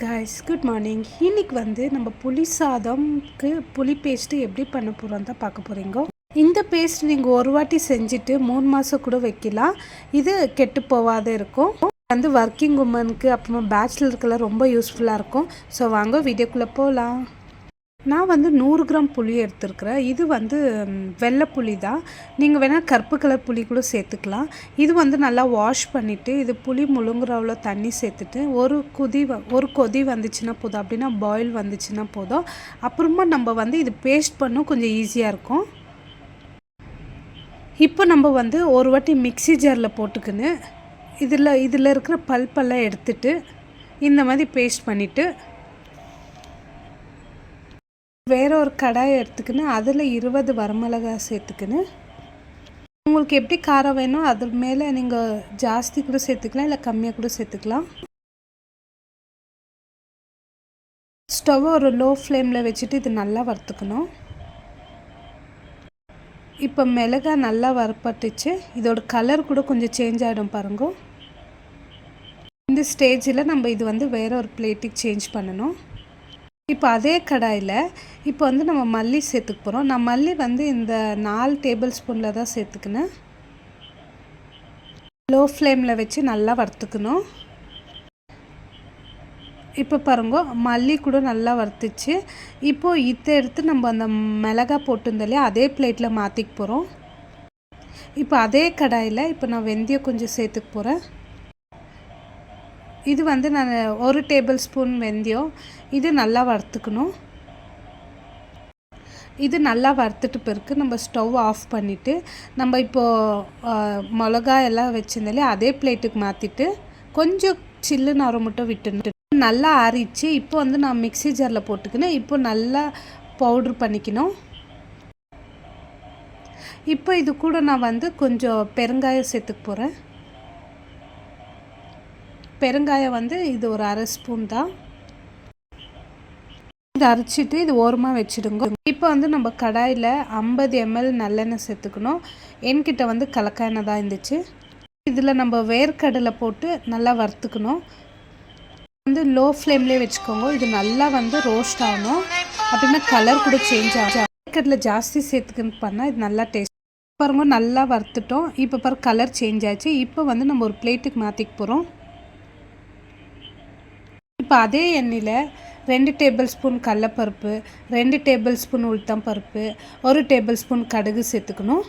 Guys good morning. இன்னைக்கு வந்து நம்ம புளி சாதம்க்கு புளி பேஸ்ட்டு எப்படி பண்ண போகிறோம் தான் பார்க்க போகிறீங்க. இந்த பேஸ்ட் நீங்கள் ஒரு வாட்டி செஞ்சுட்டு 3 மாதம் கூட வைக்கலாம். இது கெட்டு போகாத இருக்கும். வந்து ஒர்க்கிங் உமனுக்கு அப்புறமா பேச்சுலருக்கெல்லாம் ரொம்ப யூஸ்ஃபுல்லாக இருக்கும். ஸோ வாங்க வீடியோக்குள்ளே போகலாம். நான் வந்து 100 கிராம் புளி எடுத்துருக்குறேன். இது வந்து வெள்ளை புளி தான். நீங்கள் வேணால் கருப்பு கலர் புளி கூட சேர்த்துக்கலாம். இது வந்து நல்லா வாஷ் பண்ணிவிட்டு இது புளி முழுங்குற அவ்வளோ தண்ணி சேர்த்துட்டு ஒரு கொதி வந்துச்சுன்னா போதும். அப்படின்னா பாயில் வந்துச்சுன்னா போதும். அப்புறமா நம்ம வந்து இது பேஸ்ட் பண்ணோம் கொஞ்சம் ஈஸியாக இருக்கும். இப்போ நம்ம வந்து ஒரு வாட்டி மிக்ஸி ஜாரில் போட்டுக்கின்னு இதில் இருக்கிற பல்பெல்லாம் எடுத்துட்டு இந்த மாதிரி பேஸ்ட் பண்ணிவிட்டு வேறு ஒரு கடாயை எடுத்துக்கின்னு அதில் 20 வரமிளகாய் சேர்த்துக்கின்னு உங்களுக்கு எப்படி காரம் வேணும் அது மேலே நீங்கள் ஜாஸ்தி கூட சேர்த்துக்கலாம், இல்லை கம்மியாக கூட சேர்த்துக்கலாம். ஸ்டவ்வை ஒரு லோ ஃப்ளேமில் வச்சுட்டு இது நல்லா வறுத்துக்கணும். இப்போ மிளகாய் நல்லா வறுப்பட்டுச்சு. இதோட கலர் கூட கொஞ்சம் சேஞ்ச் ஆகிடும் பாருங்க. இந்த ஸ்டேஜில் நம்ம இது வந்து வேறு ஒரு பிளேட்டுக்கு சேஞ்ச் பண்ணணும். இப்போ அதே கடாயில் இப்போ வந்து நம்ம மல்லி சேர்த்துக்க போகிறோம். நான் மல்லி வந்து இந்த 4 டேபிள் ஸ்பூனில் தான் சேர்த்துக்கினேன். லோ ஃப்ளேமில் வச்சு நல்லா வறுத்துக்கணும். இப்போ பாருங்க மல்லி கூட நல்லா வறுத்துச்சு. இப்போது இதை எடுத்து நம்ம அந்த மிளகாய் போட்டிருந்தாலே அதே பிளேட்டில் மாற்றிக்க போகிறோம். இப்போ அதே கடாயில் இப்போ நான் வெந்தயம் கொஞ்சம் சேர்த்துக்க போகிறேன். இது வந்து நான் 1 டேபிள் ஸ்பூன் வெந்தயம். இது நல்லா வறுத்துக்கணும். இது நல்லா வறுத்துட்டு பிறகு நம்ம ஸ்டவ் ஆஃப் பண்ணிவிட்டு நம்ம இப்போது மிளகாய் எல்லாம் வச்சுருந்தாலே அதே பிளேட்டுக்கு மாற்றிட்டு கொஞ்சம் சில்லுன்னு அரை மட்டும் விட்டுட்டு நல்லா ஆறிச்சு. இப்போ வந்து நான் மிக்ஸி ஜாரில் போட்டுக்கினேன். இப்போ நல்லா பவுட்ரு பண்ணிக்கணும். இப்போ இது கூட நான் வந்து கொஞ்சம் பெருங்காயம் சேர்த்துக்க போகிறேன். பெருங்காயம் வந்து இது ஒரு 1/2 ஸ்பூன் தான். இதை அரைச்சிட்டு இது ஓரமாக வச்சுடுங்க. இப்போ வந்து நம்ம கடாயில் 50 ml நல்லெண்ணெய் சேர்த்துக்கணும். என்கிட்ட வந்து கலக்காய் எண்ணெய் தான் இருந்துச்சு. இதில் நம்ம வேர்க்கடலை போட்டு நல்லா வறுத்துக்கணும். வந்து லோ ஃப்ளேம்லேயே வச்சுக்கோங்க. இது நல்லா வந்து ரோஸ்ட் ஆகணும். அப்படின்னா கலர் கூட சேஞ்ச் ஆகும். வேர்க்கடலை ஜாஸ்தி சேர்த்துக்குன்னு பண்ணால் இது நல்லா டேஸ்ட் பாருங்க. நல்லா வறுத்துட்டோம். இப்போ பாரு கலர் சேஞ்ச் ஆச்சு. இப்போ வந்து நம்ம ஒரு பிளேட்டுக்கு மாற்றிக்க போகிறோம். இப்போ அதே எண்ணெயில் 2 டேபிள் ஸ்பூன் கடலைப்பருப்பு, 2 டேபிள் ஸ்பூன் உளுத்தம் பருப்பு, 1 டேபிள் ஸ்பூன் கடுகு சேர்த்துக்கணும்.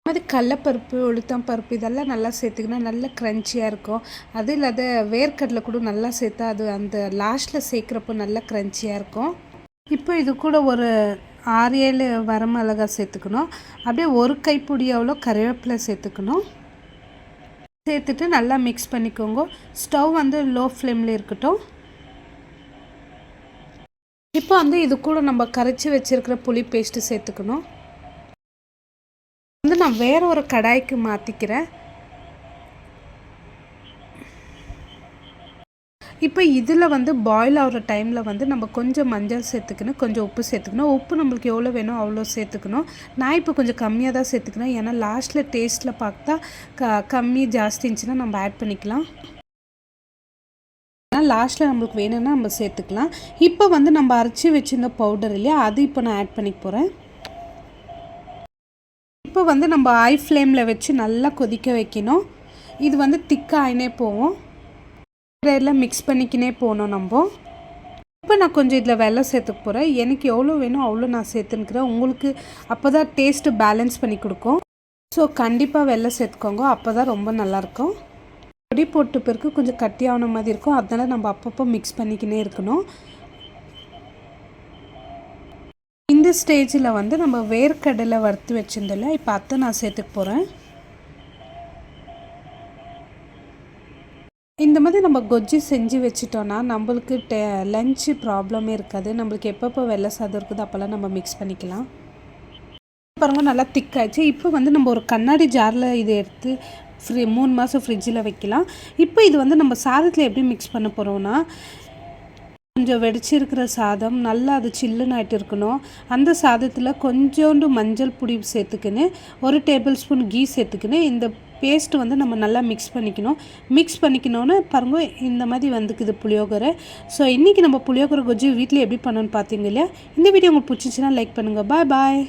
அது கடலைப்பருப்பு உளுத்தம் பருப்பு இதெல்லாம் நல்லா சேர்த்துக்கணும். நல்லா க்ரன்ச்சியாக இருக்கும். அது இல்லாத வேர்க்கடலை கூட நல்லா சேர்த்தா அது அந்த லாஸ்ட்டில் சேர்க்குறப்போ நல்லா க்ரன்ச்சியாக இருக்கும். இப்போ இது கூட ஒரு 6-7 வரமிளகாய் சேர்த்துக்கணும். அப்படியே ஒரு கைப்பிடி அவ்வளோ கருவேப்பிலை சேர்த்துக்கணும். சேர்த்துட்டு நல்லா மிக்ஸ் பண்ணிக்கோங்க. ஸ்டவ் வந்து லோ ஃப்ளேமில் இருக்கட்டும். இப்போ வந்து இது கூட நம்ம கரைச்சி வச்சுருக்கிற புளி பேஸ்ட்டு சேர்த்துக்கணும். வந்து நான் வேறு ஒரு கடாய்க்கு மாற்றிக்கிறேன். இப்போ இதில் வந்து பாயில் ஆகிற டைமில் வந்து நம்ம கொஞ்சம் மஞ்சள் சேர்த்துக்கணும், கொஞ்சம் உப்பு சேர்த்துக்கணும். உப்பு நம்மளுக்கு எவ்வளோ வேணும் அவ்வளோ சேர்த்துக்கணும். நான் இப்போ கொஞ்சம் கம்மியாக தான் சேர்த்துக்கணும். ஏன்னா லாஸ்ட்டில் டேஸ்ட்டில் பார்த்தா கம்மி ஜாஸ்தி இருந்துச்சுன்னா நம்ம ஆட் பண்ணிக்கலாம். ஆனால் லாஸ்ட்டில் நம்மளுக்கு வேணும்னா நம்ம சேர்த்துக்கலாம். இப்போ வந்து நம்ம அரைச்சி வச்சுருந்த பவுடர் இல்லையா அது இப்போ நான் ஆட் பண்ணிக்க போகிறேன். இப்போ வந்து நம்ம ஹை ஃப்ளேமில் வச்சு நல்லா கொதிக்க வைக்கணும். இது வந்து திக்காக ஆயினே போவோம். எல்லாம் மிக்ஸ் பண்ணிக்கினே போகணும் நம்ம. இப்போ நான் கொஞ்சம் இதில் வெல்லம் சேர்த்துக்க போகிறேன். எனக்கு எவ்வளோ வேணும் அவ்வளோ நான் சேர்த்துன்னுக்கிறேன். உங்களுக்கு அப்போ தான் டேஸ்ட்டு பேலன்ஸ் பண்ணி கொடுக்கும். ஸோ கண்டிப்பாக வெல்லம் சேர்த்துக்கோங்க. அப்போ தான் ரொம்ப நல்லாயிருக்கும். பொடி போட்டு பிறகு கொஞ்சம் கட்டியான மாதிரி இருக்கும். அதனால் நம்ம அப்பப்போ மிக்ஸ் பண்ணிக்கினே இருக்கணும். இந்த ஸ்டேஜில் வந்து நம்ம வேர்க்கடலை வறுத்து வச்சுருந்தோம்ல இப்போ அதை நான் சேர்த்துக்க போகிறேன். இந்த மாதிரி நம்ம கொஜ்ஜி செஞ்சு வச்சிட்டோன்னா நம்மளுக்கு லஞ்சு ப்ராப்ளமே இருக்காது. நம்மளுக்கு எப்பப்போ வெள்ளை சாதம் இருக்குது அப்போல்லாம் நம்ம மிக்ஸ் பண்ணிக்கலாம். பாருங்கள் நல்லா திக்காயிடுச்சு. இப்போ வந்து நம்ம ஒரு கண்ணாடி ஜாரில் இதை எடுத்து 3 மாதம் ஃப்ரிட்ஜில் வைக்கலாம். இப்போ இது வந்து நம்ம சாதத்தில் எப்படி மிக்ஸ் பண்ண போகிறோன்னா கொஞ்சம் வெடிச்சிருக்கிற சாதம் நல்லா அது சில்லுன்னு ஆகிட்டு இருக்கணும். அந்த சாதத்தில் கொஞ்சோண்டு மஞ்சள் பொடி சேர்த்துக்கின்னு 1 டேபிள் ஸ்பூன் கீ சேர்த்துக்கின்னு இந்த பேஸ்ட்டு வந்து நம்ம நல்லா மிக்ஸ் பண்ணிக்கணும்னு பாருங்க இந்த மாதிரி வந்துக்குது புளியோகரை. ஸோ இன்றைக்கி நம்ம புளியோகரை கொஜ்ஜி வீட்டில் எப்படி பண்ணணும்னு பார்த்தீங்க இல்லையா? இந்த வீடியோ உங்களுக்கு பிடிச்சிச்சின்னா லைக் பண்ணுங்கள். பாய்.